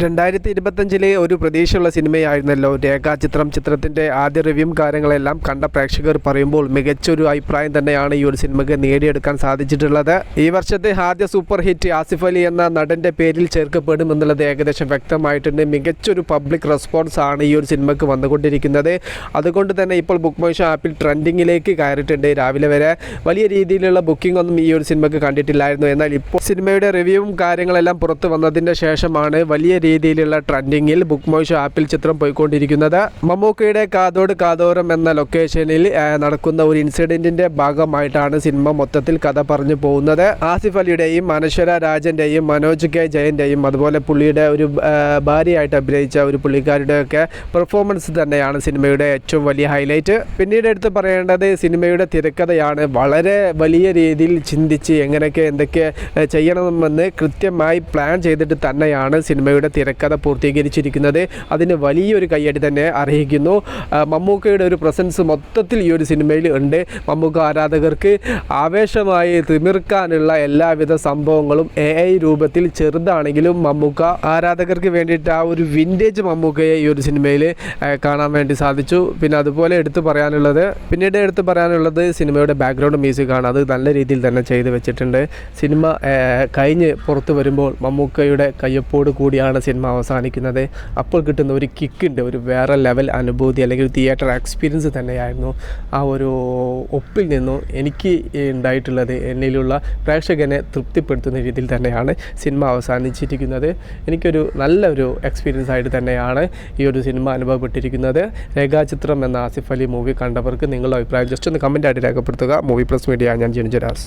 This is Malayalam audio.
2025 ഒരു പ്രതീക്ഷയുള്ള സിനിമയായിരുന്നല്ലോ രേഖാചിത്രം. ചിത്രത്തിൻ്റെ ആദ്യ റിവ്യൂവും കാര്യങ്ങളെല്ലാം കണ്ട പ്രേക്ഷകർ പറയുമ്പോൾ മികച്ചൊരു അഭിപ്രായം തന്നെയാണ് ഈ ഒരു സിനിമയ്ക്ക് നേടിയെടുക്കാൻ സാധിച്ചിട്ടുള്ളത്. ഈ വർഷത്തെ ആദ്യ സൂപ്പർ ഹിറ്റ് ആസിഫ് അലി എന്ന നടൻ്റെ പേരിൽ ചേർക്കപ്പെടും എന്നുള്ളത് ഏകദേശം വ്യക്തമായിട്ടുണ്ട്. മികച്ചൊരു പബ്ലിക് റെസ്പോൺസ് ആണ് ഈ ഒരു സിനിമയ്ക്ക് വന്നുകൊണ്ടിരിക്കുന്നത്. അതുകൊണ്ട് തന്നെ ഇപ്പോൾ ബുക്ക് മൈ ഷോ ആപ്പിൽ ട്രെൻഡിങ്ങിലേക്ക് കയറിയിട്ടുണ്ട്. രാവിലെ വരെ വലിയ രീതിയിലുള്ള ബുക്കിംഗ് ഒന്നും ഈ ഒരു സിനിമയ്ക്ക് കണ്ടിട്ടില്ലായിരുന്നു. എന്നാൽ ഇപ്പോൾ സിനിമയുടെ റിവ്യൂവും കാര്യങ്ങളെല്ലാം പുറത്തു വന്നതിൻ്റെ ശേഷമാണ് വലിയ രീതിയിലുള്ള ട്രെൻഡിങ്ങിൽ ബുക്ക് മൈ ഷോ ആപ്പിൽ ചിത്രം പോയിക്കൊണ്ടിരിക്കുന്നത്. മമ്മൂക്കയുടെ കാതോട് കാതോരം എന്ന ലൊക്കേഷനിൽ നടക്കുന്ന ഒരു ഇൻസിഡന്റിന്റെ ഭാഗമായിട്ടാണ് സിനിമ മൊത്തത്തിൽ കഥ പറഞ്ഞു പോകുന്നത്. ആസിഫ് അലിയുടെയും അനശ്വര രാജന്റെയും മനോജ് കെ ജയന്റെയും അതുപോലെ പുള്ളിയുടെ ഒരു ഭാര്യയായിട്ട് അഭിനയിച്ച ഒരു പുള്ളിക്കാരുടെ ഒക്കെ പെർഫോമൻസ് തന്നെയാണ് സിനിമയുടെ ഏറ്റവും വലിയ ഹൈലൈറ്റ്. പിന്നീട് എടുത്ത് പറയേണ്ടത് സിനിമയുടെ തിരക്കഥയാണ്. വളരെ വലിയ രീതിയിൽ ചിന്തിച്ച് എങ്ങനെയൊക്കെ എന്തൊക്കെ ചെയ്യണമെന്ന് കൃത്യമായി പ്ലാൻ ചെയ്തിട്ട് തന്നെയാണ് സിനിമയുടെ തിരക്കഥ പൂർത്തീകരിച്ചിരിക്കുന്നത്. അതിന് വലിയൊരു കയ്യടി തന്നെ അർഹിക്കുന്നു. മമ്മൂക്കയുടെ ഒരു പ്രസൻസ് മൊത്തത്തിൽ ഈ ഒരു സിനിമയിൽ ഉണ്ട്. മമ്മൂക്ക ആരാധകർക്ക് ആവേശമായി തിമിർക്കാനുള്ള എല്ലാവിധ സംഭവങ്ങളും AI രൂപത്തിൽ ചെറുതാണെങ്കിലും മമ്മൂക്ക ആരാധകർക്ക് വേണ്ടിയിട്ട് ആ ഒരു വിൻറ്റേജ് മമ്മൂക്കയെ ഈ ഒരു സിനിമയിൽ കാണാൻ വേണ്ടി സാധിച്ചു. പിന്നെ അതുപോലെ പിന്നീട് എടുത്ത് പറയാനുള്ളത് സിനിമയുടെ ബാക്ക്ഗ്രൗണ്ട് മ്യൂസിക്കാണ്. അത് നല്ല രീതിയിൽ തന്നെ ചെയ്ത് വെച്ചിട്ടുണ്ട്. സിനിമ കഴിഞ്ഞ് പുറത്ത് വരുമ്പോൾ മമ്മൂക്കയുടെ കയ്യൊപ്പോട് കൂടിയാണ് സിനിമ അവസാനിക്കുന്നത്. അപ്പോൾ കിട്ടുന്ന ഒരു കിക്കുണ്ട്, ഒരു വേറെ ലെവൽ അനുഭൂതി അല്ലെങ്കിൽ തിയേറ്റർ എക്സ്പീരിയൻസ് തന്നെയായിരുന്നു ആ ഒരു ഒപ്പിൽ നിന്നും എനിക്ക് ഉണ്ടായിട്ടുള്ളത്. എന്നിലുള്ള പ്രേക്ഷകനെ തൃപ്തിപ്പെടുത്തുന്ന രീതിയിൽ തന്നെയാണ് സിനിമ അവസാനിച്ചിരിക്കുന്നത്. എനിക്കൊരു നല്ലൊരു എക്സ്പീരിയൻസ് ആയിട്ട് തന്നെയാണ് ഈ ഒരു സിനിമ അനുഭവപ്പെട്ടിരിക്കുന്നത്. രേഖാചിത്രം എന്ന ആസിഫ് അലി മൂവി കണ്ടവർക്ക് നിങ്ങളുടെ അഭിപ്രായം ജസ്റ്റ് ഒന്ന് കമൻറ്റായിട്ട് രേഖപ്പെടുത്തുക. മൂവി പ്ലസ് മീഡിയ, ഞാൻ ജിൻജരാസ്.